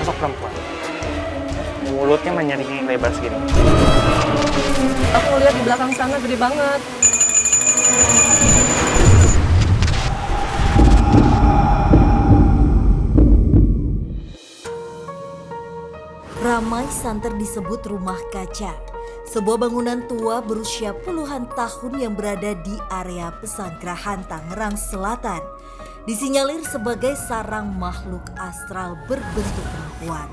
sosok perempuan. Mulutnya menyaringi lebar segini. Aku lihat di belakang sana gede banget. Ramai santer disebut rumah kaca. Sebuah bangunan tua berusia puluhan tahun yang berada di area Pesanggerahan Tangerang Selatan. Disinyalir sebagai sarang makhluk astral berbentuk perempuan.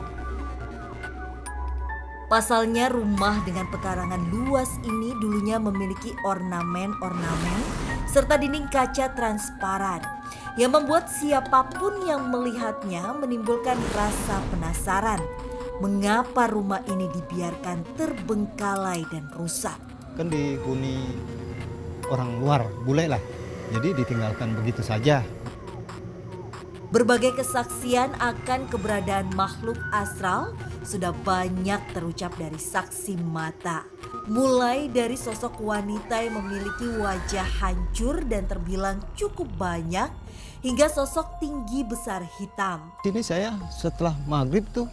Pasalnya rumah dengan pekarangan luas ini dulunya memiliki ornamen-ornamen serta dinding kaca transparan yang membuat siapapun yang melihatnya menimbulkan rasa penasaran. Mengapa rumah ini dibiarkan terbengkalai dan rusak? Kan dihuni orang luar, bule lah. Jadi ditinggalkan begitu saja. Berbagai kesaksian akan keberadaan makhluk astral sudah banyak terucap dari saksi mata. Mulai dari sosok wanita yang memiliki wajah hancur dan terbilang cukup banyak, hingga sosok tinggi besar hitam. Sini saya setelah maghrib tuh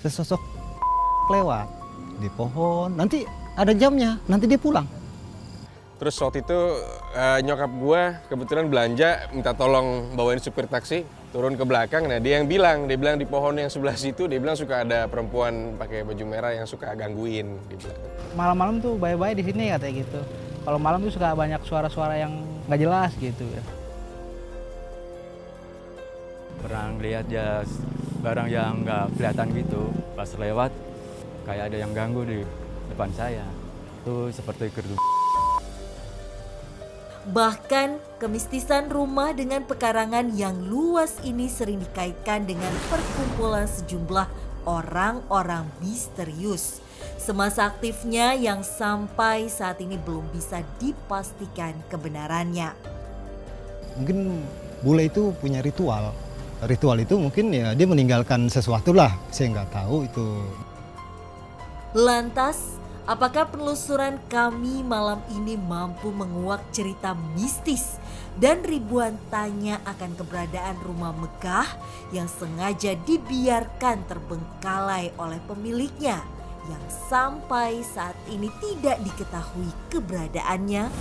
sesosok lewat di pohon. Nanti ada jamnya, nanti dia pulang. Terus waktu itu nyokap gue kebetulan belanja, minta tolong bawain supir taksi, turun ke belakang. Nah dia bilang di pohon yang sebelah situ, dia bilang suka ada perempuan pakai baju merah yang suka gangguin. Malam-malam tuh bye-bye di sini katanya gitu. Kalau malam tuh suka banyak suara-suara yang nggak jelas gitu ya. Pernah lihat ya barang yang nggak kelihatan gitu, pas lewat kayak ada yang ganggu di depan saya. Itu seperti gerdu. Bahkan kemistisan rumah dengan pekarangan yang luas ini sering dikaitkan dengan perkumpulan sejumlah orang-orang misterius. Semasa aktifnya yang sampai saat ini belum bisa dipastikan kebenarannya. Mungkin bule itu punya ritual. Ritual itu mungkin ya dia meninggalkan sesuatu lah. Saya nggak tahu itu. Lantas, apakah penelusuran kami malam ini mampu menguak cerita mistis dan ribuan tanya akan keberadaan rumah megah yang sengaja dibiarkan terbengkalai oleh pemiliknya yang sampai saat ini tidak diketahui keberadaannya?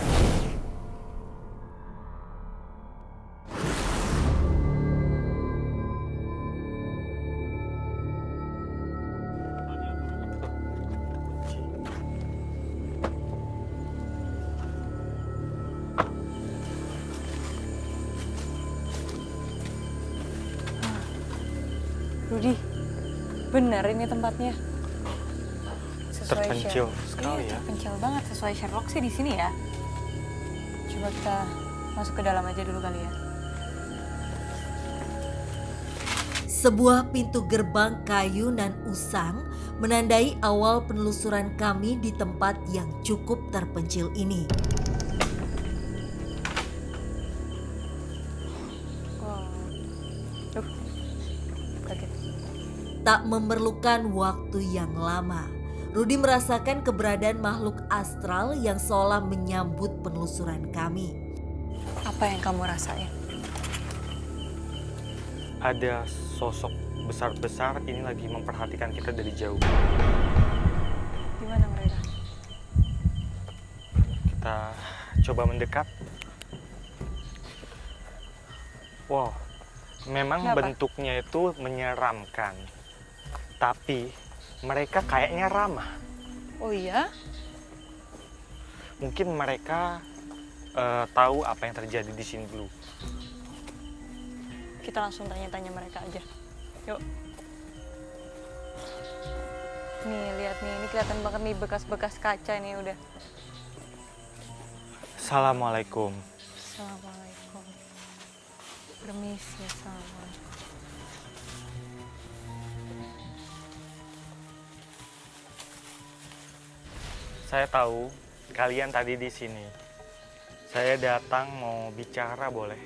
Rudi, benar ini tempatnya. Terpencil sekali ya. Terpencil banget, sesuai Sherlock sih di sini ya. Coba kita masuk ke dalam aja dulu kali ya. Sebuah pintu gerbang kayu nan usang menandai awal penelusuran kami di tempat yang cukup terpencil ini. Kaget. Tak memerlukan waktu yang lama, Rudi merasakan keberadaan makhluk astral yang seolah menyambut penelusuran kami. Apa yang kamu rasain? Ada sosok besar-besar ini lagi memperhatikan kita dari jauh. Gimana mereka? Kita coba mendekat. Wow, memang Kenapa? bentuknya itu menyeramkan. Tapi mereka kayaknya ramah. Oh iya? Mungkin mereka tahu apa yang terjadi di sini dulu. Kita langsung tanya-tanya mereka aja. Yuk. Nih, lihat nih. Ini kelihatan banget nih bekas-bekas kaca nih udah. Assalamualaikum. Assalamualaikum. Permisi, assalamualaikum. Saya tahu kalian tadi di sini. Saya datang mau bicara, boleh?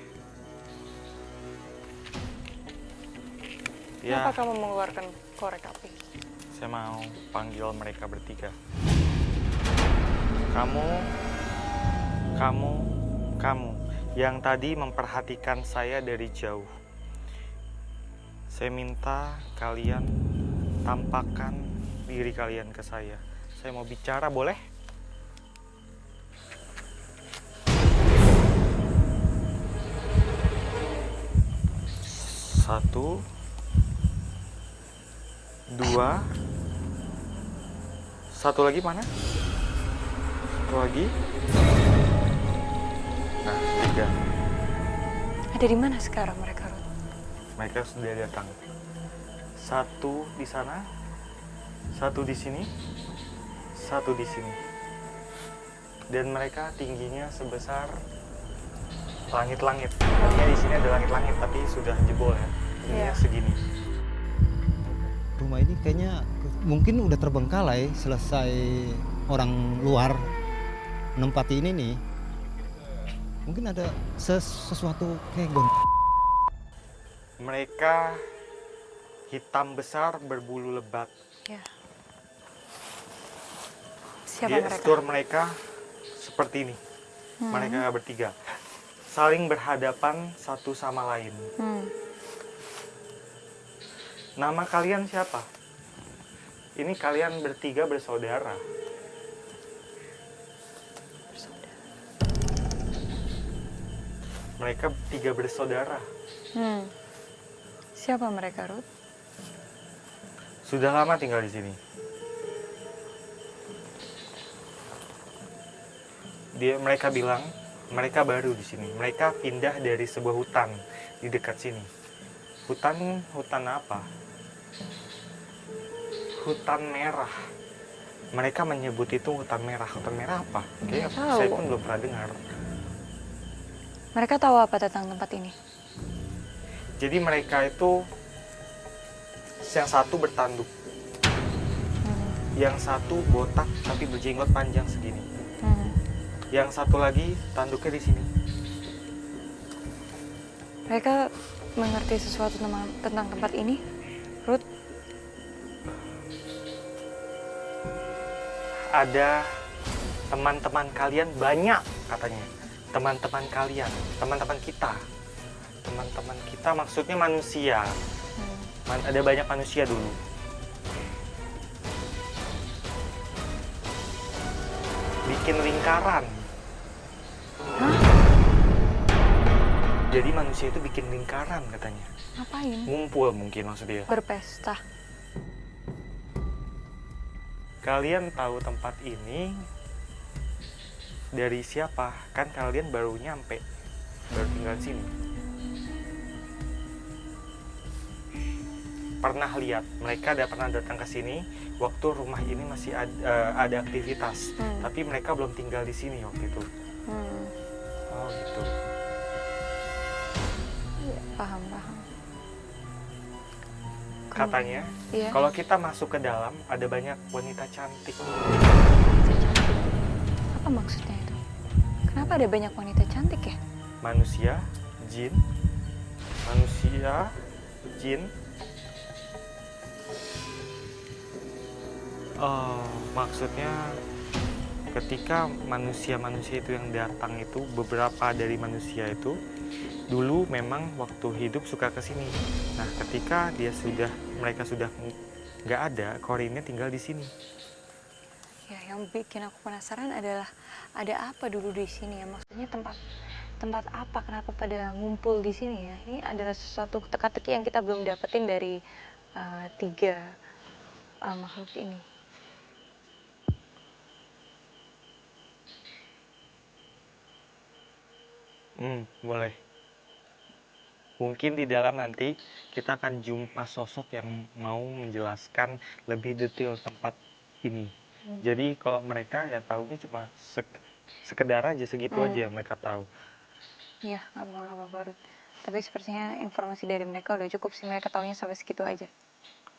Ya, Kenapa kamu mengeluarkan korek api? saya mau panggil mereka bertiga. Kamu yang tadi memperhatikan saya dari jauh. Saya minta kalian tampakkan diri kalian ke saya. Saya mau bicara, boleh? Satu, dua, satu lagi mana? Satu lagi. Nah, tiga. Ada di mana sekarang mereka, Ruth? Mereka sudah datang. Satu di sana, satu di sini, satu di sini. Dan mereka tingginya sebesar langit-langit. Tadinya di sini ada langit-langit, tapi sudah jebol ya. Tingginya Iya. segini. Rumah ini kayaknya mungkin udah terbengkalai selesai orang luar menempati ini nih. Mungkin ada sesuatu kayak Mereka hitam besar berbulu lebat. Ya. Siapa mereka? Gestur mereka seperti ini. Mereka bertiga. Saling berhadapan satu sama lain. Nama kalian siapa? Ini kalian bertiga bersaudara. Mereka tiga bersaudara. Siapa mereka, Ruth? Sudah lama tinggal di sini. Mereka bilang mereka baru di sini. Mereka pindah dari sebuah hutan di dekat sini. Hutan apa? Hutan merah. Mereka menyebut itu hutan merah. Hutan merah apa? Kayaknya Nggak tahu. saya pun belum pernah dengar. Mereka tahu apa tentang tempat ini? Jadi mereka itu yang satu bertanduk, yang satu botak tapi berjenggot panjang segini, yang satu lagi tanduknya di sini. Mereka mengerti sesuatu tentang tempat ini, Ruth? Ada teman-teman kalian banyak katanya. Teman-teman kalian, teman-teman kita maksudnya manusia. Ada banyak manusia dulu. Bikin lingkaran. Jadi manusia itu bikin lingkaran katanya. Ngapain? Ngumpul mungkin maksudnya. Berpesta. Kalian tahu tempat ini dari siapa? Kan kalian baru nyampe, baru tinggal di sini. Pernah lihat, mereka ada pernah datang ke sini waktu rumah ini masih ada aktivitas, tapi mereka belum tinggal di sini waktu itu. Oh gitu. Paham. Katanya, Iya. kalau kita masuk ke dalam ada banyak wanita cantik. Apa maksudnya itu? Kenapa ada banyak wanita cantik ya? Manusia, jin, maksudnya ketika manusia-manusia itu yang datang itu, beberapa dari manusia itu dulu memang waktu hidup suka ke sini. Nah, ketika mereka sudah nggak ada, Corinne tinggal di sini. Ya, yang bikin aku penasaran adalah ada apa dulu di sini ya? Maksudnya tempat apa? Kenapa pada ngumpul di sini ya? Ini adalah sesuatu teka-teki yang kita belum dapetin dari tiga makhluk ini. Boleh. Mungkin di dalam nanti kita akan jumpa sosok yang mau menjelaskan lebih detail tempat ini. Jadi kalau mereka ya tahunya cuma sekedar aja segitu aja yang mereka tahu. Iya, nggak apa-apa, Ruth. Tapi sepertinya informasi dari mereka udah cukup sih. Mereka taunya sampai segitu aja.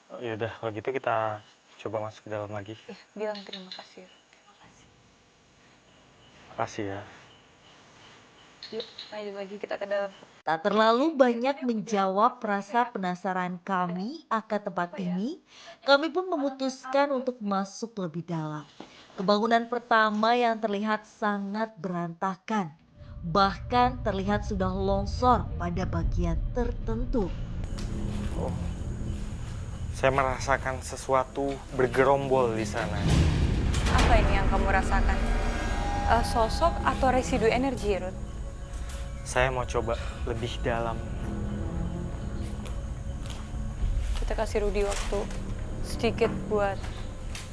Oh, ya udah kalau gitu kita coba masuk ke dalam lagi. Bilang terima kasih. Makasih ya. Yuk, lanjut lagi kita ke dalam. Tak terlalu banyak menjawab rasa penasaran kami akan tempat ini, kami pun memutuskan untuk masuk lebih dalam. Kebangunan pertama yang terlihat sangat berantakan, bahkan terlihat sudah longsor pada bagian tertentu. Oh. Saya merasakan sesuatu bergerombol di sana. Apa ini yang kamu rasakan? Sosok atau residu energi, Ruth? Saya mau coba lebih dalam. Kita kasih Rudy waktu sedikit buat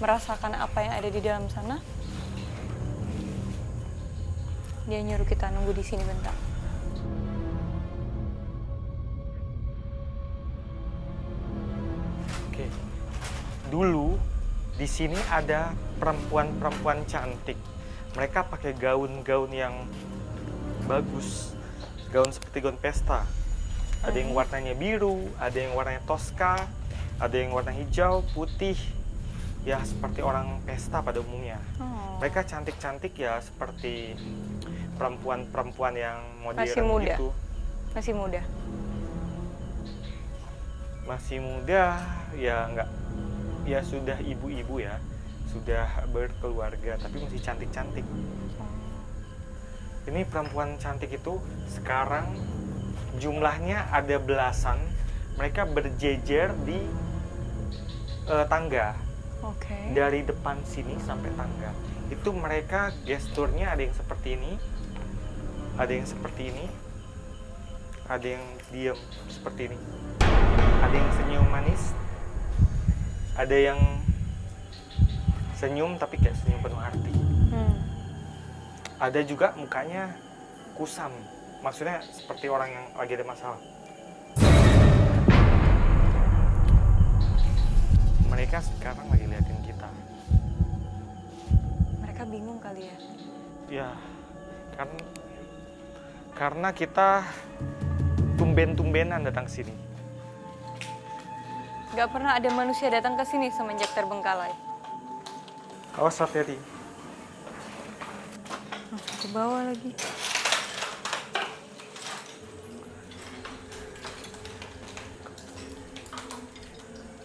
merasakan apa yang ada di dalam sana. Dia nyuruh kita nunggu di sini bentar. Oke. Dulu di sini ada perempuan-perempuan cantik. Mereka pakai gaun-gaun yang bagus. Gaun seperti gaun pesta. Ada yang warnanya biru, ada yang warnanya toska, ada yang warna hijau, putih. Ya seperti orang pesta pada umumnya. Mereka cantik-cantik ya seperti perempuan-perempuan yang modern Masih muda. gitu. Masih muda. Masih muda ya enggak, ya sudah ibu-ibu ya, sudah berkeluarga tapi masih cantik-cantik. Ini perempuan cantik itu sekarang jumlahnya ada belasan, mereka berjejer di tangga. Oke. Dari depan sini sampai tangga itu mereka gesturnya ada yang seperti ini, ada yang seperti ini, ada yang diam seperti ini, ada yang senyum manis, ada yang senyum tapi kayak senyum penuh arti. Ada juga mukanya kusam, maksudnya seperti orang yang lagi ada masalah. Mereka sekarang lagi liatin kita. Mereka bingung kali ya. Ya, kan karena kita tumben-tumbenan datang sini. Gak pernah ada manusia datang ke sini semenjak terbengkalai. Awas hati-hati. Ke bawah lagi.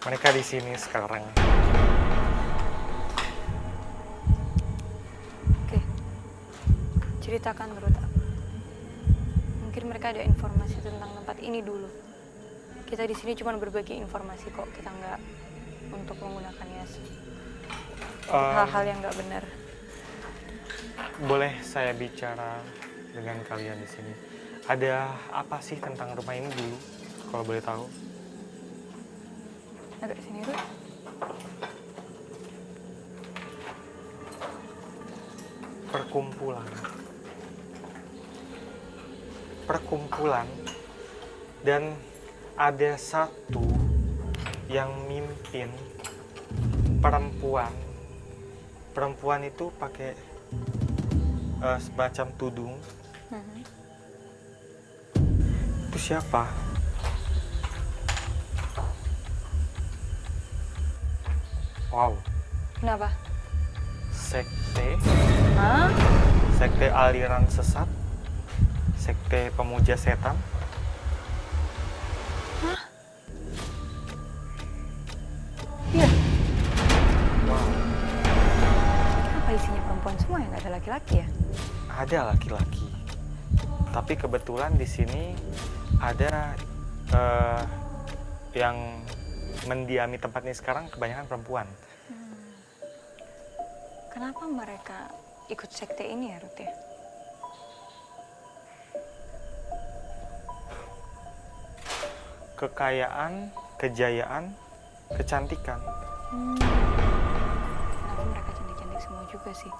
Mereka di sini sekarang. Oke. Ceritakan menurut aku. Mungkin mereka ada informasi tentang tempat ini dulu. Kita di sini cuma berbagi informasi kok. Kita nggak untuk menggunakannya hal-hal yang nggak benar. Boleh saya bicara dengan kalian di sini? Ada apa sih tentang rumah ini dulu, kalau boleh tahu? Agak sini Ruth. Perkumpulan dan ada satu yang mimpin perempuan. Perempuan itu pakai semacam tudung. Itu siapa? Wow. Kenapa? Sekte. Hah? Sekte aliran sesat. Sekte pemuja setan. Iya. Wow. Kenapa isinya perempuan semua ya? Nggak ada laki-laki ya? Ada laki-laki. Tapi kebetulan di sini ada yang mendiami tempat ini sekarang kebanyakan perempuan. Kenapa mereka ikut sekte ini ya, Ruth ya? Kekayaan, kejayaan, kecantikan. Kenapa mereka cantik-cantik semua juga sih?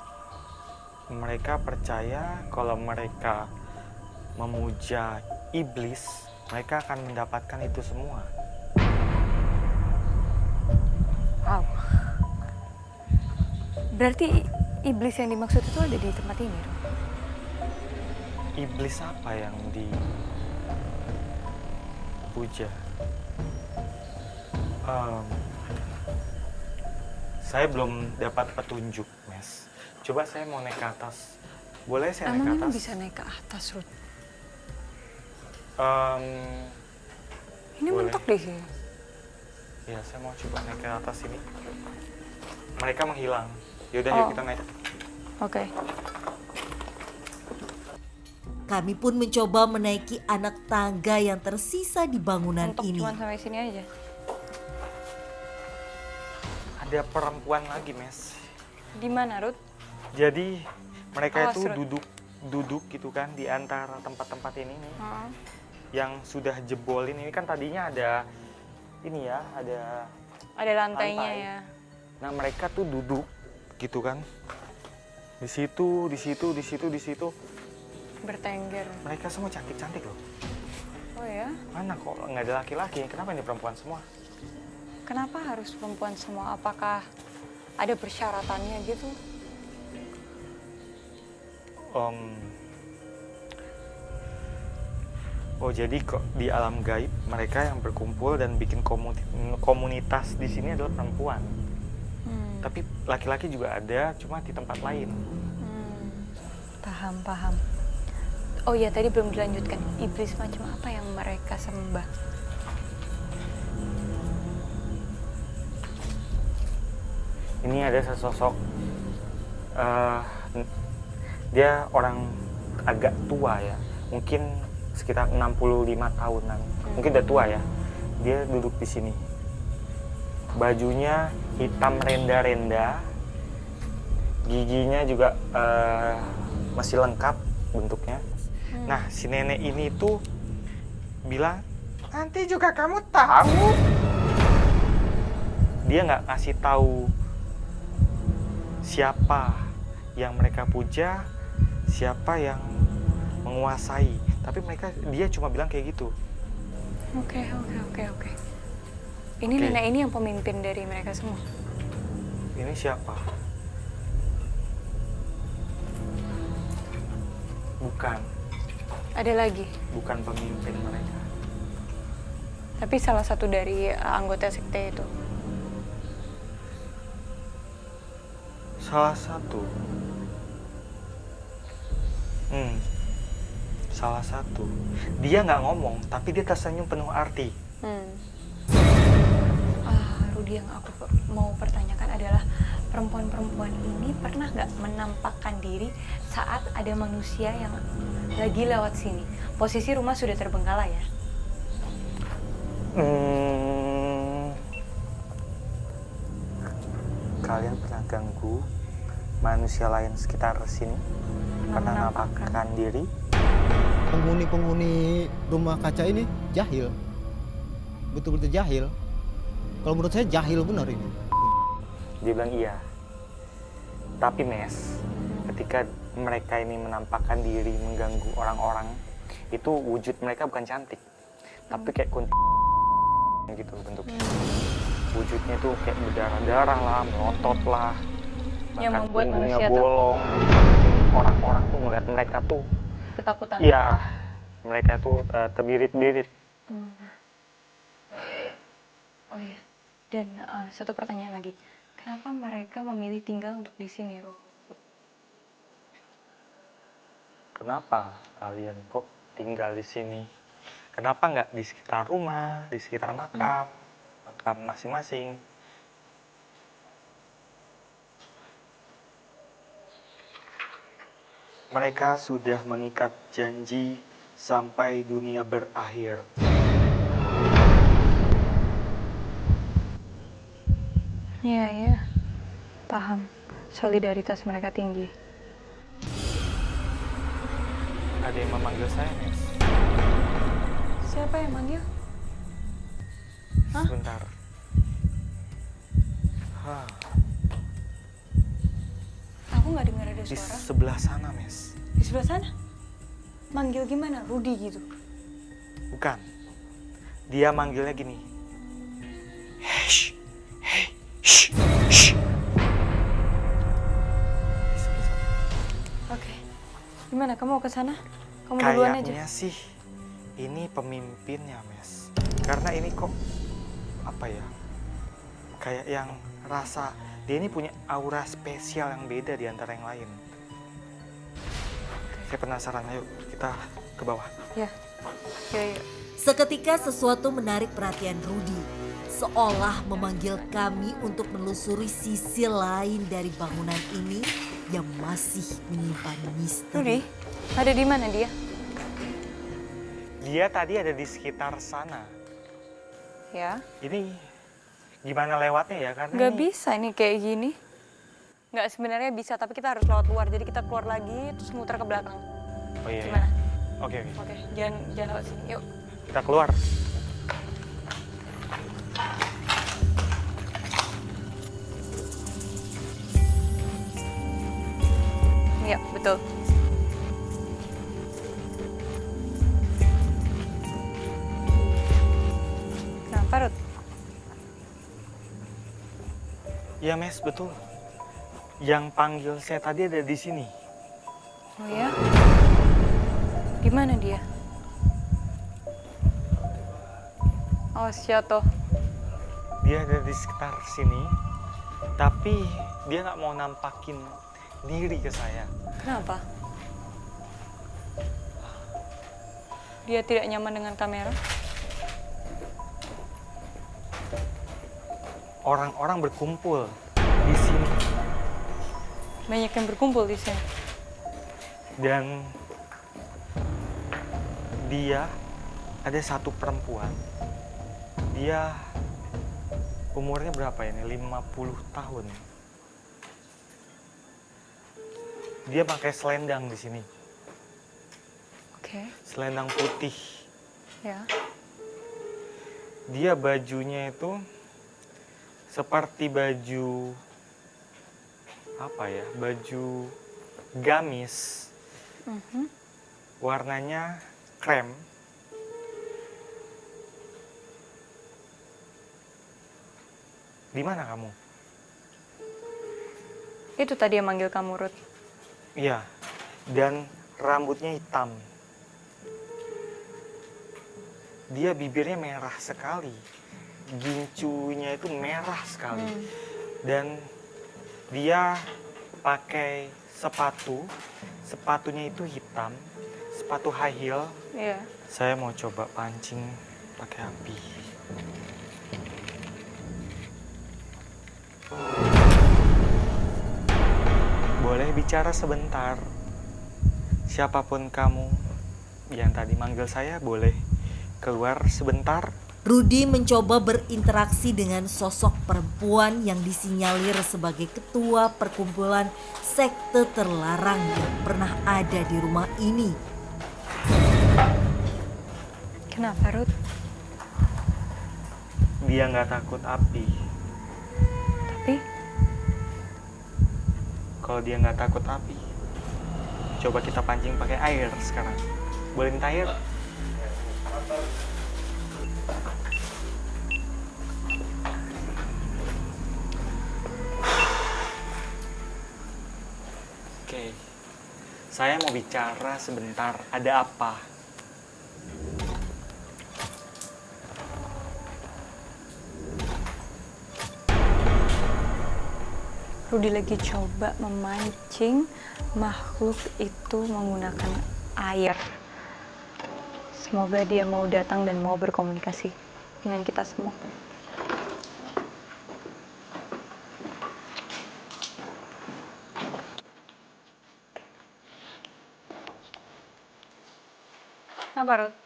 Mereka percaya kalau mereka memuja iblis, mereka akan mendapatkan itu semua. Wow. Berarti iblis yang dimaksud itu ada di tempat ini, Ruth? Iblis apa yang dipuja? Saya belum dapat petunjuk, Mes. Coba saya mau naik ke atas. Boleh saya naik ke Emang atas? bisa naik ke atas, Ruth? Ini Boleh. mentok di sini. Ya, saya mau coba naik ke atas ini. Mereka menghilang. Yaudah, yuk kita naik. Oke. Kami pun mencoba menaiki anak tangga yang tersisa di bangunan Untuk ini. cuma sampai sini aja. Ada perempuan lagi, Mes. Di mana, Ruth? Jadi mereka Awas, itu Ruth. duduk gitu kan di antara tempat-tempat ini nih. Heeh. Yang sudah jebolin ini kan tadinya ada ini ya, Ada lantainya Lantai. ya. nah mereka tuh duduk gitu kan. Di situ, di situ, di situ, di situ. Bertengger. Mereka semua cantik-cantik loh. Oh ya? Mana kok nggak ada laki-laki? Kenapa ini perempuan semua? Kenapa harus perempuan semua? Apakah ada persyaratannya gitu? Oh jadi kok di alam gaib mereka yang berkumpul dan bikin komunitas di sini adalah perempuan. Tapi laki-laki juga ada, cuma di tempat lain. Paham, paham. Oh iya, tadi belum dilanjutkan. Iblis macam apa yang mereka sembah? Ini ada sesosok, dia orang agak tua ya, mungkin sekitar 65 tahunan, mungkin udah tua ya. Dia duduk di sini. Bajunya hitam renda-renda, giginya juga masih lengkap bentuknya. Nah, si nenek ini tuh bilang, nanti juga kamu tahu. Dia nggak ngasih tahu siapa yang mereka puja, siapa yang menguasai. Tapi dia cuma bilang kayak gitu. Oke. Ini nenek ini yang pemimpin dari mereka semua. Ini siapa? Bukan. Ada lagi. Bukan pemimpin mereka. Tapi salah satu dari anggota sekte itu. Salah satu. Salah satu. Dia nggak ngomong, tapi dia tersenyum penuh arti. Rudy, yang aku mau pertanyakan adalah perempuan-perempuan ini pernah nggak menampakkan diri saat ada manusia yang lagi lewat sini? Posisi rumah sudah terbengkalai ya? Kalian pernah ganggu manusia lain sekitar sini? Pernah nampakkan diri? Penghuni rumah kaca ini jahil, betul-betul jahil. Kalau menurut saya jahil benar ini. Dia bilang iya. Tapi Mes, ketika mereka ini menampakkan diri mengganggu orang-orang, itu wujud mereka bukan cantik, tapi kayak kunti gitu bentuknya. Wujudnya tuh kayak berdarah-darah lah, melotot lah, Yang bahkan membuat punggungnya manusia bolong. Orang-orang tuh ngeliat mereka tuh, Ketakutan. iya, mereka tuh terbirit-birit. Oh iya. Dan satu pertanyaan lagi. Kenapa mereka memilih tinggal untuk di sini, Ro? Kenapa kalian kok tinggal di sini? Kenapa nggak di sekitar rumah, di sekitar makam masing-masing? Mereka sudah mengikat janji sampai dunia berakhir. Iya. Paham. Solidaritas mereka tinggi. Ada yang memanggil saya, Nes. Siapa yang manggil? Hah? Sebentar. Aku nggak dengar ada Di suara. sebelah sana, Mes. Di sebelah sana? Manggil gimana? Rudy gitu? Bukan. Dia manggilnya gini. Shh. Hey, shh, shh. Di sebelah sana. Oke. Gimana? Kamu mau ke sana? Kamu duluan aja. Kayaknya sih ini pemimpinnya, Mes. Karena ini kok apa ya? Kayak yang rasa dia ini punya aura spesial yang beda di antara yang lain. Saya penasaran, ayo kita ke bawah. Ya. Yuk. Seketika sesuatu menarik perhatian Rudy, seolah memanggil kami untuk menelusuri sisi lain dari bangunan ini yang masih menyimpan Rudy, misteri. ada di mana dia? Dia tadi ada di sekitar sana. Ya. Ini gimana lewatnya ya? Karena Nggak ini bisa ini kayak gini. Nggak, sebenarnya bisa, tapi kita harus lewat luar. Jadi kita keluar lagi, terus muter ke belakang. Oh iya. Gimana? Oke. Oke, jangan lewat sini. Yuk. Kita keluar. Iya, betul. Kenapa, Ruth? Ya Mes, betul. Yang panggil saya tadi ada di sini. Oh ya? Di mana dia? Oh, Syato. Dia ada di sekitar sini, tapi dia nggak mau nampakin diri ke saya. Kenapa? Dia tidak nyaman dengan kamera? Orang-orang berkumpul di sini Banyak yang berkumpul di sini. dan dia ada satu perempuan. Dia umurnya berapa ini? 50 tahun. Dia pakai selendang di sini. Oke. Selendang putih. Ya. Dia bajunya itu seperti baju apa ya? Baju gamis. Warnanya krem. Di mana kamu? Itu tadi yang manggil kamu, Ruth. Iya. Dan rambutnya hitam. Dia bibirnya merah sekali. Gincunya itu merah sekali. Dan dia pakai sepatu. Sepatunya itu hitam. Sepatu high heel. Iya. Saya mau coba pancing pakai api. Boleh bicara sebentar. Siapapun kamu yang tadi manggil saya, boleh keluar sebentar. Rudi mencoba berinteraksi dengan sosok perempuan yang disinyalir sebagai ketua perkumpulan sekte terlarang yang pernah ada di rumah ini. Kenapa, Ruth? Dia nggak takut api. Tapi Kalau dia nggak takut api, coba kita pancing pakai air sekarang. Boleh minta air? Oke, saya mau bicara sebentar. Ada apa? Rudy lagi coba memancing makhluk itu menggunakan air. Semoga dia mau datang dan mau berkomunikasi dengan kita semua. Apa, Ruth?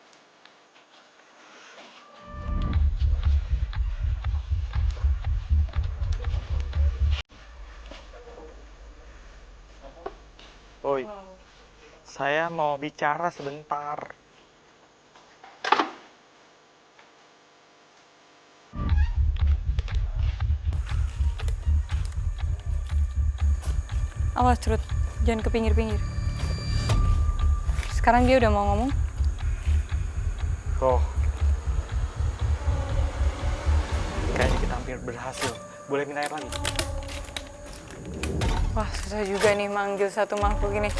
Oi, saya mau bicara sebentar. Awas, Ruth. Jangan ke pinggir-pinggir. Sekarang dia udah mau ngomong. Oh, kayaknya kita hampir berhasil. Boleh minta air lagi? Wah, susah juga nih manggil satu makhluk ini.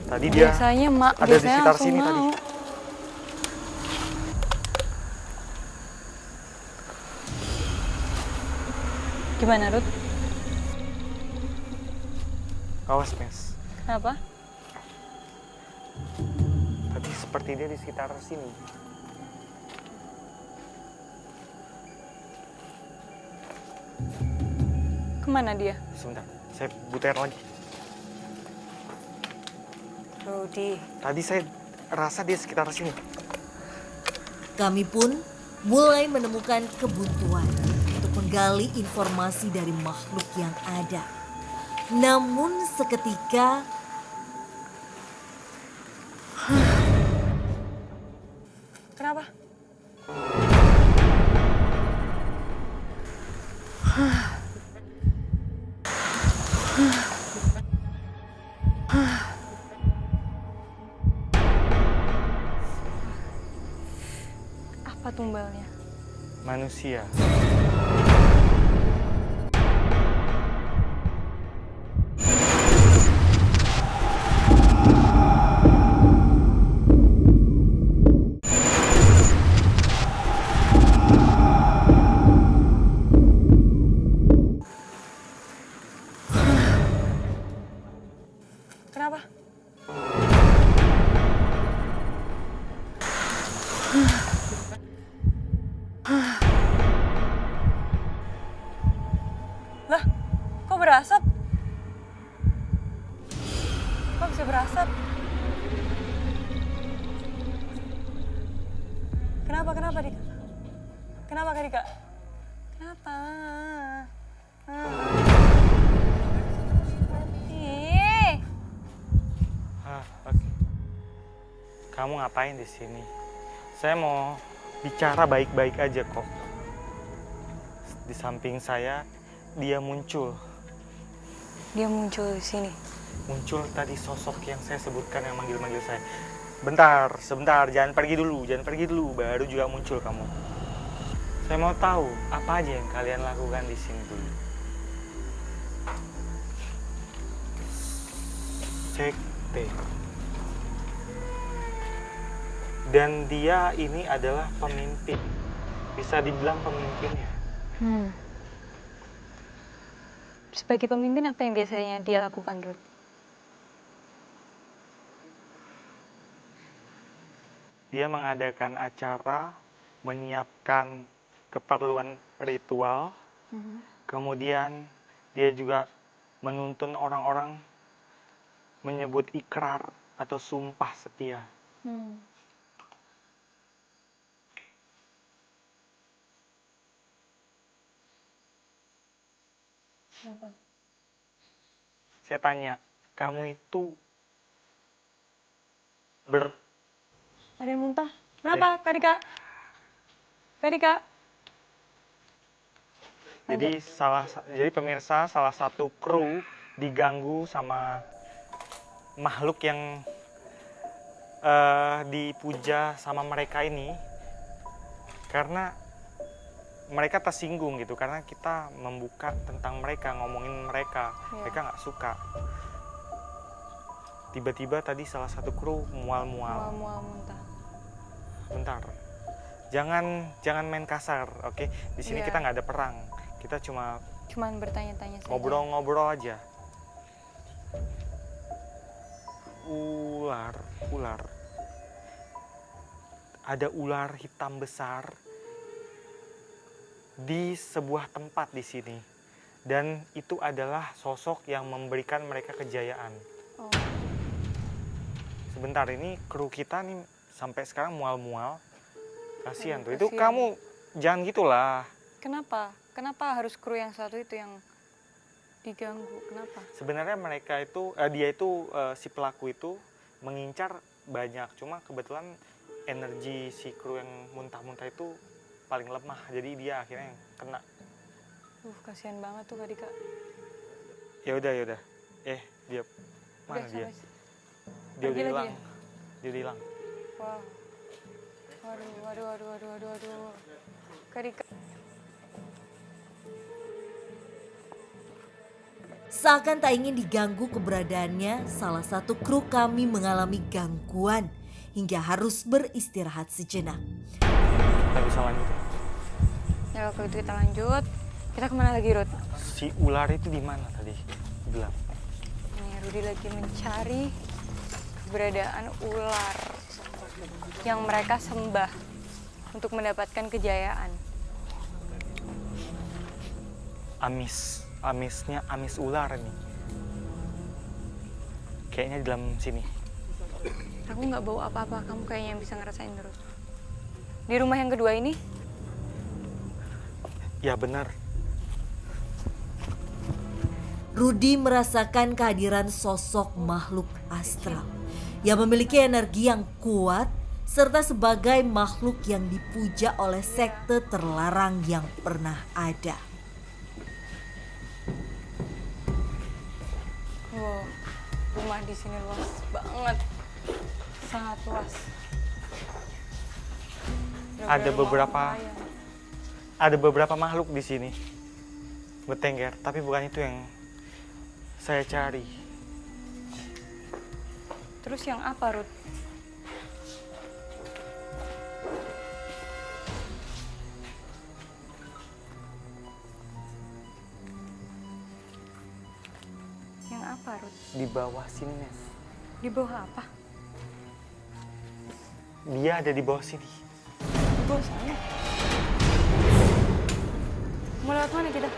Tadi dia Biasanya ada di biasanya sekitar langsung sini mau. tadi. Gimana, Ruth? Awas, Mes. Kenapa? Tadi seperti dia di sekitar sini. Kemana dia? Sebentar, saya butuh air lagi. Rudy. Tadi saya rasa dia sekitar sini. Kami pun mulai menemukan kebuntuan untuk menggali informasi dari makhluk yang ada. Namun seketika Kenapa? Apa tumbalnya? Manusia. Kenapa? Lah, kok berasap? Kok bisa berasap? Kenapa Dika? Kenapa Kak Dika? Kenapa? Ih, Oke. Kamu ngapain di sini? Saya mau bicara baik-baik aja kok. Di samping saya, dia muncul. dia muncul di sini. Muncul tadi sosok yang saya sebutkan yang manggil-manggil saya. Sebentar, jangan pergi dulu, baru juga muncul kamu. Saya mau tahu apa aja yang kalian lakukan di sini dulu. Sekte. Dan dia ini adalah pemimpin. Bisa dibilang pemimpinnya. Sebagai pemimpin apa yang biasanya dia lakukan, Ruth? Dia mengadakan acara, menyiapkan keperluan ritual, kemudian dia juga menuntun orang-orang menyebut ikrar atau sumpah setia. Saya tanya, kamu itu Ada yang muntah? Kenapa, Kak Dika? Kak Dika? Jadi pemirsa, salah satu kru diganggu sama makhluk yang dipuja sama mereka ini karena mereka tersinggung gitu, karena kita membuka tentang mereka, ngomongin mereka, mereka nggak suka. Tiba-tiba tadi salah satu kru mual-mual. Mual muntah. Bentar, jangan main kasar, oke? Di sini kita nggak ada perang, kita Cuman bertanya-tanya saja. ngobrol-ngobrol aja. Ular. Ada ular hitam besar di sebuah tempat di sini, dan itu adalah sosok yang memberikan mereka kejayaan. Oh. Sebentar, ini kru kita nih sampai sekarang mual-mual. Kasihan tuh. Kasihan. Itu kamu jangan gitulah. Kenapa? Kenapa harus kru yang satu itu yang diganggu? Kenapa? Sebenarnya mereka itu, si pelaku itu mengincar banyak. Cuma kebetulan energi si kru yang muntah-muntah itu paling lemah. Jadi dia akhirnya yang kena. Kasihan banget tuh Kak Dika. Ya udah. Dia mana Udah, dia? sampai- Dia pergi udah lagi hilang. ya? Dia udah hilang. Wow. Waduh. Kak Dika. seakan tak ingin diganggu keberadaannya, salah satu kru kami mengalami gangguan hingga harus beristirahat sejenak. Kita bisa lanjut. Ya kalau itu kita lanjut. Kita kemana lagi, Ruth? Si ular itu di mana tadi? Bilang. Nih, Rudy lagi mencari keberadaan ular yang mereka sembah untuk mendapatkan kejayaan. Amis ular nih. Kayaknya di dalam sini. Aku nggak bawa apa-apa, kamu kayaknya yang bisa ngerasain terus. Di rumah yang kedua ini? Ya benar. Rudi merasakan kehadiran sosok makhluk astral yang memiliki energi yang kuat serta sebagai makhluk yang dipuja oleh sekte terlarang yang pernah ada. Wow, rumah di sini luas banget. Sangat luas. Ada Rumah beberapa lumayan. ada beberapa makhluk di sini bertengger, tapi bukan itu yang saya cari. Terus yang apa, Ruth? Yang apa, Ruth? Di bawah sini, Nes. Di bawah apa? Dia ada di bawah sini. Di bawah sana. Mau lewat mana kita?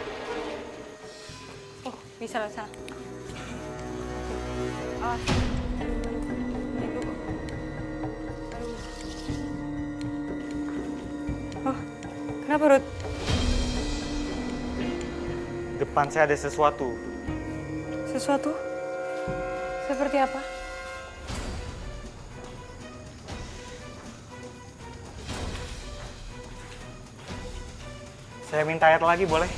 Oh, bisa lewat sana. Awas. Ini dulu. Aduh. Oh, kenapa, Ruth? Depan saya ada sesuatu. Sesuatu? Seperti apa? Saya minta air lagi, boleh?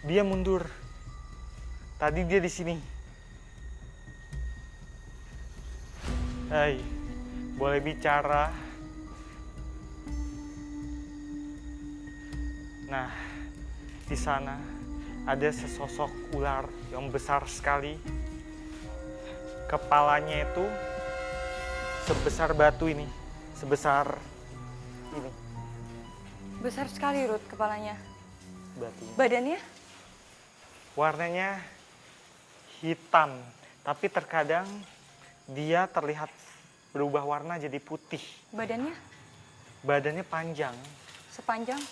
Dia mundur. Tadi dia di sini. Hai, boleh bicara? Nah, di sana ada sesosok ular yang besar sekali. Kepalanya itu sebesar batu ini, sebesar ini. Besar sekali, Ruth, kepalanya. Batu. Badannya? Warnanya hitam, tapi terkadang dia terlihat berubah warna jadi putih. Badannya? Badannya panjang, Sepanjang?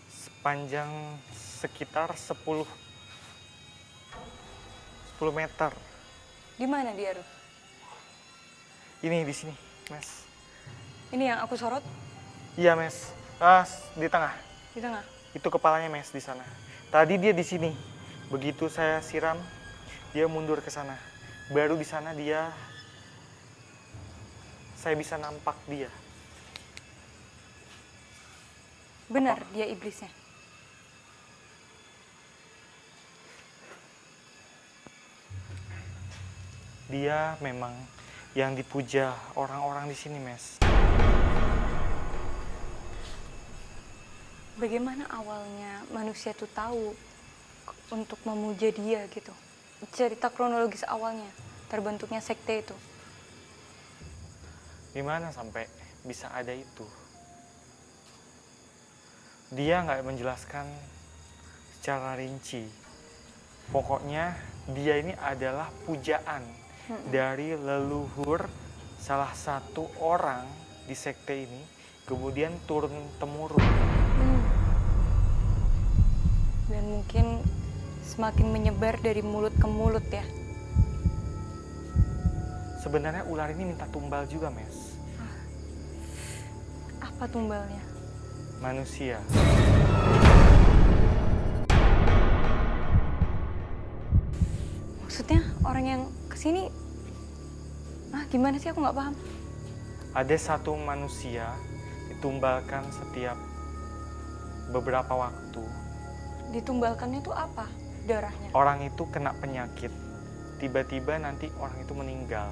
sepanjang sekitar 10 meter. Di mana dia, Ruth? Ini di sini, Mas. Ini yang aku sorot? Iya, Mas. Di tengah. Di tengah? Itu kepalanya, Mas, di sana. Tadi dia di sini. Begitu saya siram, dia mundur ke sana. Baru di sana saya bisa nampak dia. Benar, dia iblisnya. Dia memang yang dipuja orang-orang di sini, Mas. Bagaimana awalnya manusia itu tahu untuk memuja dia gitu? Cerita kronologis awalnya, terbentuknya sekte itu. Gimana sampai bisa ada itu? Dia nggak menjelaskan secara rinci. Pokoknya dia ini adalah pujaan dari leluhur salah satu orang di sekte ini, kemudian turun-temurun. Dan mungkin semakin menyebar dari mulut ke mulut ya. Sebenarnya ular ini minta tumbal juga, Mes. Apa tumbalnya? Manusia. Maksudnya orang yang kesini, gimana sih, aku nggak paham. Ada satu manusia ditumbalkan setiap beberapa waktu. Ditumbalkannya itu apa? Darahnya? Orang itu kena penyakit. Tiba-tiba nanti orang itu meninggal.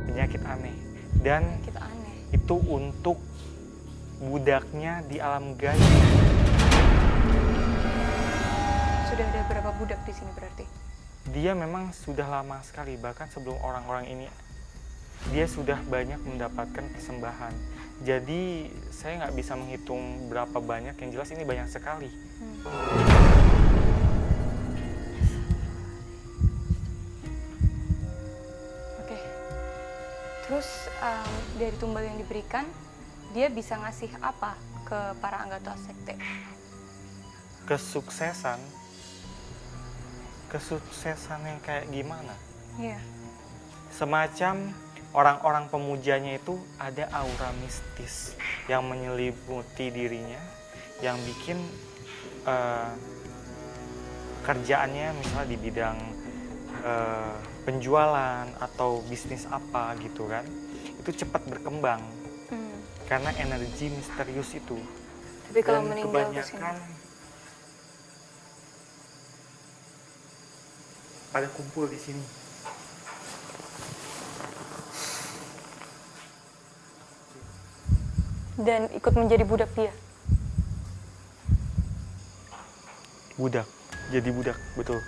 Penyakit aneh. Dan Penyakit aneh. itu untuk budaknya di alam gaib. Sudah ada berapa budak di sini berarti? Dia memang sudah lama sekali, bahkan sebelum orang-orang ini dia sudah banyak mendapatkan persembahan. Jadi saya nggak bisa menghitung berapa banyak, yang jelas ini banyak sekali. Oke. Terus dari tumbal yang diberikan, dia bisa ngasih apa ke para anggota sekte? Kesuksesan yang kayak gimana? Iya. Semacam orang-orang pemujanya itu ada aura mistis yang menyelimuti dirinya, yang bikin kerjaannya misalnya di bidang penjualan atau bisnis apa gitu kan, itu cepat berkembang karena energi misterius itu. Tapi kalau Dan meninggal ke sini, kebanyakan pada kumpul di sini. dan ikut menjadi budak dia. Budak, jadi budak, betul.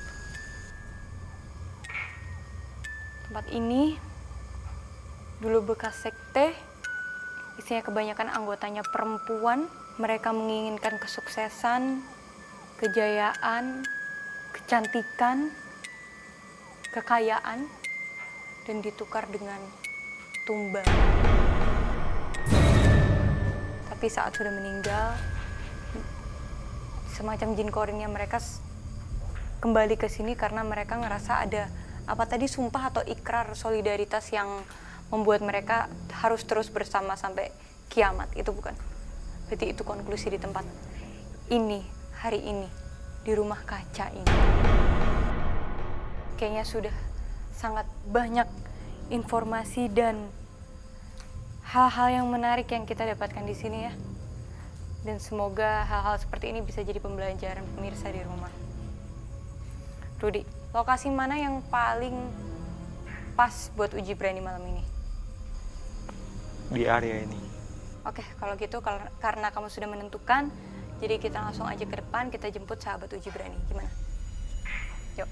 Tempat ini dulu bekas sekte, isinya kebanyakan anggotanya perempuan. Mereka menginginkan kesuksesan, kejayaan, kecantikan, kekayaan, dan ditukar dengan tumbal. Tapi saat sudah meninggal, semacam jin korinnya mereka kembali ke sini karena mereka ngerasa ada apa tadi, sumpah atau ikrar solidaritas yang membuat mereka harus terus bersama sampai kiamat. Itu bukan? Berarti itu konklusi di tempat ini, hari ini, di rumah kaca ini. Kayaknya sudah sangat banyak informasi dan hal-hal yang menarik yang kita dapatkan di sini ya. Dan semoga hal-hal seperti ini bisa jadi pembelajaran pemirsa di rumah. Rudi, lokasi mana yang paling pas buat uji berani malam ini? Di area ini. Oke, kalau gitu karena kamu sudah menentukan, jadi kita langsung aja ke depan, kita jemput sahabat uji berani. Gimana? Yuk.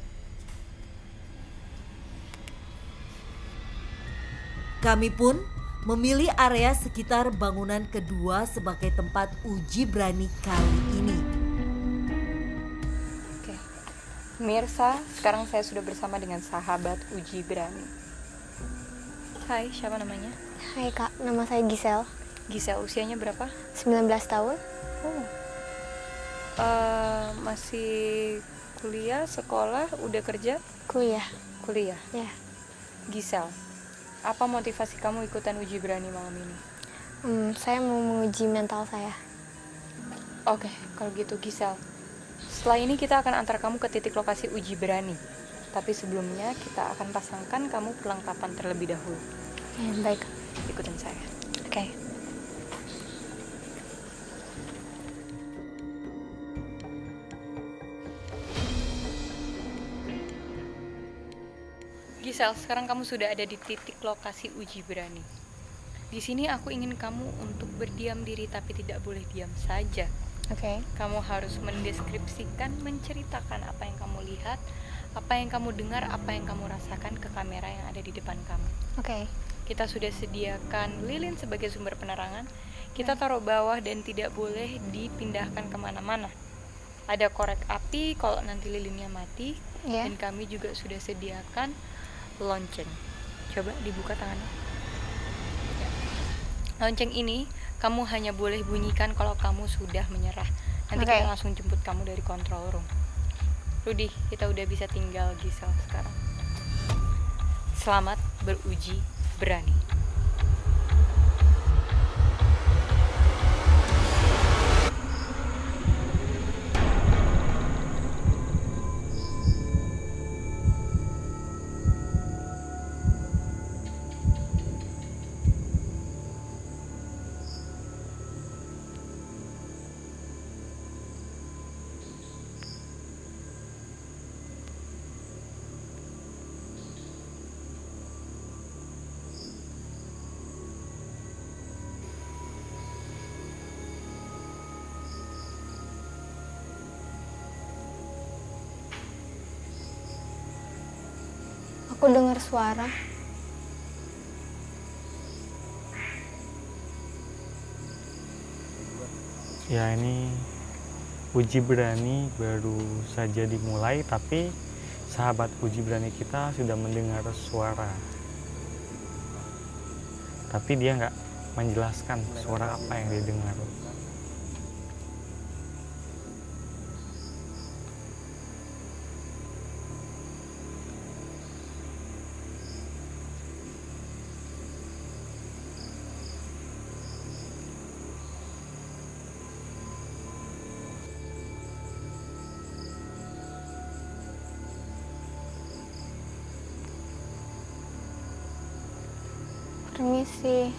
Kami pun memilih area sekitar bangunan kedua sebagai tempat uji berani kali ini. Oke. Pemirsa, sekarang saya sudah bersama dengan sahabat uji berani. Hai, siapa namanya? Hai Kak, nama saya Gisel, Gisel, usianya berapa? 19 tahun. Oh. Masih kuliah, sekolah, udah kerja? Kuliah. Kuliah. Ya. Gisel, apa motivasi kamu ikutan uji berani malam ini? Saya mau menguji mental saya. Oke, kalau gitu Gisel, setelah ini kita akan antar kamu ke titik lokasi uji berani. Tapi sebelumnya kita akan pasangkan kamu perlengkapan terlebih dahulu. Baik. Ikutin saya. Oke. Gisel, sekarang kamu sudah ada di titik lokasi uji berani. Di sini aku ingin kamu untuk berdiam diri, tapi tidak boleh diam saja. Oke. Kamu harus mendeskripsikan, menceritakan apa yang kamu lihat, apa yang kamu dengar, apa yang kamu rasakan ke kamera yang ada di depan kamu. Oke. Kita sudah sediakan lilin sebagai sumber penerangan. Kita taruh bawah dan tidak boleh dipindahkan kemana-mana. Ada korek api kalau nanti lilinnya mati. Ya. Dan kami juga sudah sediakan lonceng. Coba dibuka tangannya. Ya. Lonceng ini kamu hanya boleh bunyikan kalau kamu sudah menyerah. Nanti Oke. kita langsung jemput kamu dari control room. Rudi, kita udah bisa tinggal Gisel sekarang. Selamat beruji berani. Aku dengar suara. Ya ini uji berani baru saja dimulai, tapi sahabat uji berani kita sudah mendengar suara. Tapi dia nggak menjelaskan suara apa yang dia dengar. Permisi.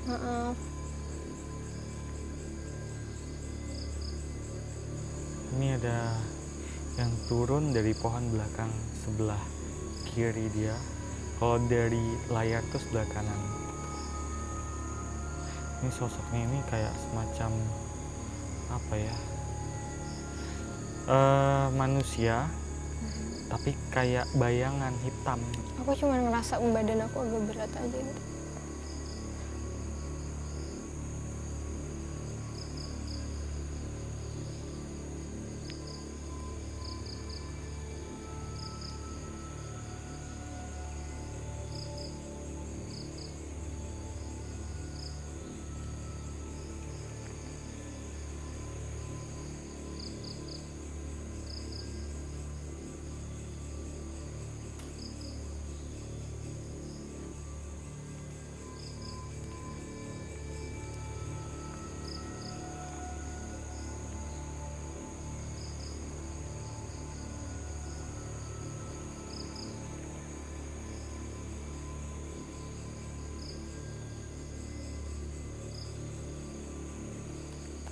Maaf. Ini ada yang turun dari pohon belakang sebelah kiri dia. Kalau dari layar tuh sebelah kanan. Ini sosoknya ini kayak semacam apa ya? Manusia, tapi kayak bayangan hitam. Aku cuma ngerasa badan aku agak berat aja gitu.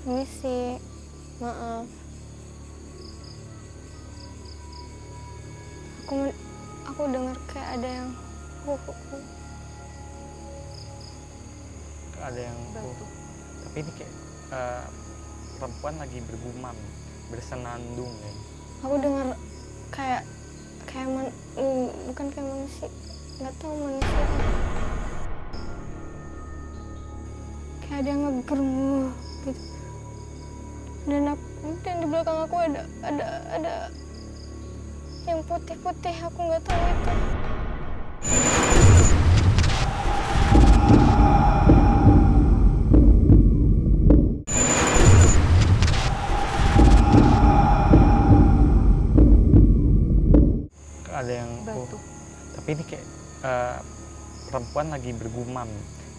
Permisi. Maaf. Aku dengar kayak ada yang Ada yang tapi ini kayak perempuan lagi bergumam, bersenandung ya. Aku dengar kayak bukan kayak manusia, nggak tahu manusia apa. Kayak ada yang ngegermuh gitu. Dan di belakang aku ada yang putih-putih, aku nggak tahu itu. Ada yang tapi ini kayak perempuan lagi bergumam,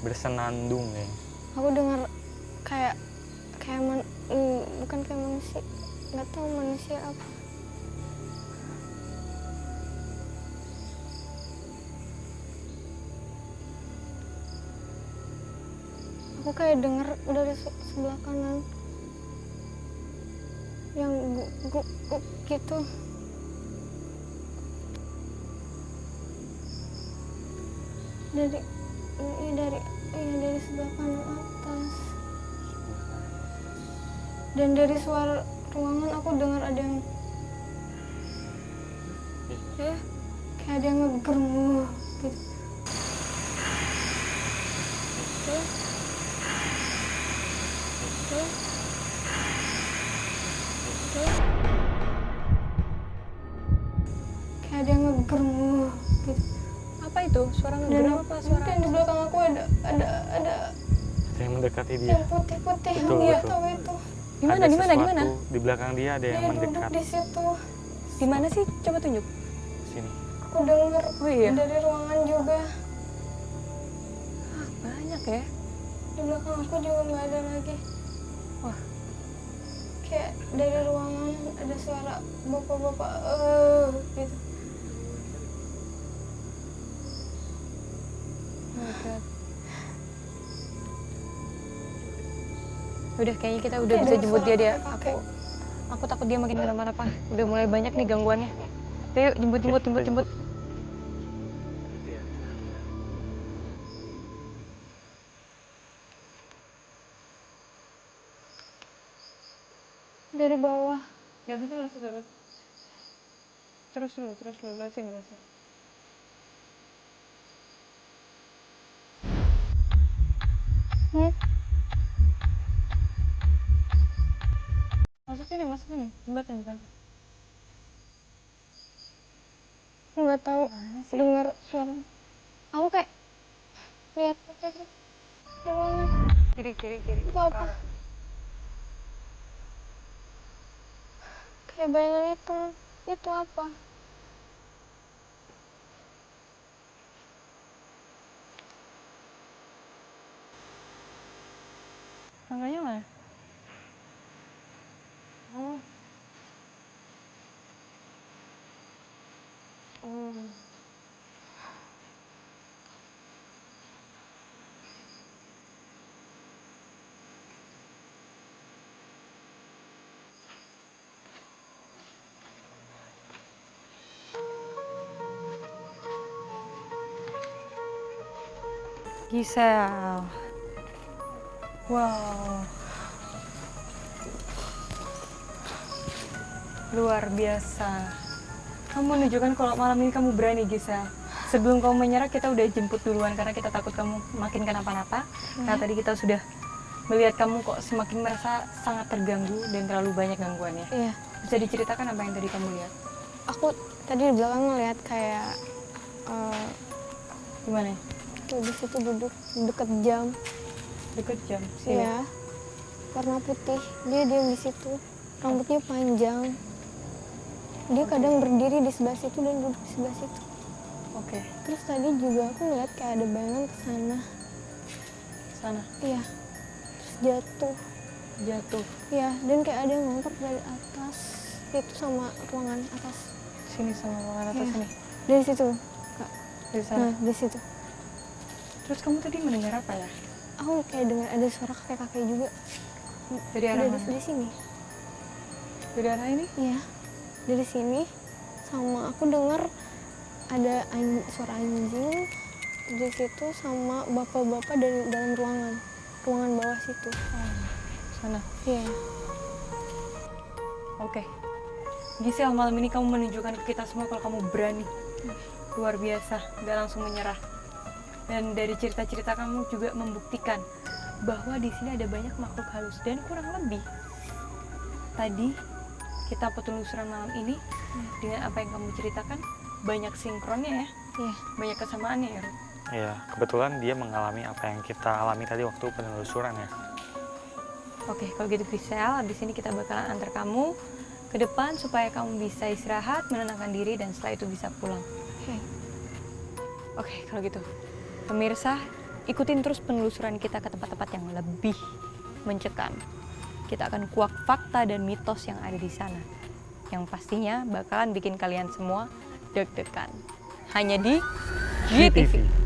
bersenandung ya. Aku dengar kayak bukan kayak manusia, nggak tahu manusia apa. Aku kayak dengar dari sebelah kanan yang guk gitu. Dari sebelah kanan atas. Dan dari suara ruangan aku dengar ada yang kayak ada yang ngegermuh gitu. Kayak ada yang ngegermuh gitu. Apa itu? Suara ngegermuh apa? Suara Dan di belakang aku ada Ada yang mendekati dia. yang putih-putih, Betul, aku nggak betul. tahu itu. Gimana, Ada di mana, di sesuatu mana? di belakang dia ada yang Dia mendekat. duduk di situ. Di mana sih? Coba tunjuk. Sini. Aku dengar Oh iya. dari ruangan juga. Banyak ya. Di belakang aku juga nggak ada lagi. Wah. Kayak dari ruangan ada suara bapak-bapak gitu. Oh my God. Udah, kayaknya kita udah Kayak bisa ada jemput dia suara dia. kakek. Aku takut dia makin kenapa-napa. Udah mulai banyak nih gangguannya. Yuk, jemput. Dari bawah. Ya betul, terus. Terus dulu, lesin. Sini mas, sini. Jembatan. Nggak tahu. Dengar suara. Aku kayak lihat ruangan. Kiri. Itu apa? Kayak bayangan itu. Itu apa? Tangganya mana? Oh. Gisel. Wow. Luar biasa. Kamu menunjukkan kalau malam ini kamu berani, Gisel. Sebelum kamu menyerah, kita udah jemput duluan karena kita takut kamu makin kenapa-napa. Nah, tadi kita sudah melihat kamu kok semakin merasa sangat terganggu dan terlalu banyak gangguannya. Iya. Bisa diceritakan apa yang tadi kamu lihat? Aku tadi di belakang ngeliat kayak Gimana? tuh di situ duduk deket jam. Deket jam. Sini. Iya. Warna putih. Dia diam di situ. Rambutnya panjang. Dia kadang berdiri di sebelah situ dan duduk di sebelah situ. Oke. Terus tadi juga aku ngeliat kayak ada bayangan ke sana. Sana. Iya. Terus Jatuh. Iya, dan kayak ada yang ngompor dari atas. Itu sama ruangan atas. Sini sama ruangan atas Iya. sini. Dari situ, Kak. Dari sana. Nah, dari situ. Terus kamu tadi mendengar apa ya? Aku kayak dengar ada suara kakek-kakek juga. Dari arah mana? Dari sini. Dari arah ini? Iya. Dari sini sama aku dengar ada suara anjing di situ sama bapak-bapak dari dalam ruangan bawah situ. Sana. Iya. Oke. Gisel, malam ini kamu menunjukkan ke kita semua kalau kamu berani. Luar biasa, nggak langsung menyerah. Dan dari cerita-cerita kamu juga membuktikan bahwa di sini ada banyak makhluk halus dan kurang lebih tadi kita penelusuran malam ini dengan apa yang kamu ceritakan banyak sinkronnya ya. Iya. Banyak kesamaannya ya, Ruth? Iya, kebetulan dia mengalami apa yang kita alami tadi waktu penelusuran ya. Oke, kalau gitu Gisel, habis ini kita bakalan antar kamu ke depan supaya kamu bisa istirahat, menenangkan diri, dan setelah itu bisa pulang. Oke. Oke, kalau gitu. Pemirsa, ikutin terus penelusuran kita ke tempat-tempat yang lebih mencekam. Kita akan kuak fakta dan mitos yang ada di sana. Yang pastinya bakalan bikin kalian semua deg-degan. Hanya di GTV.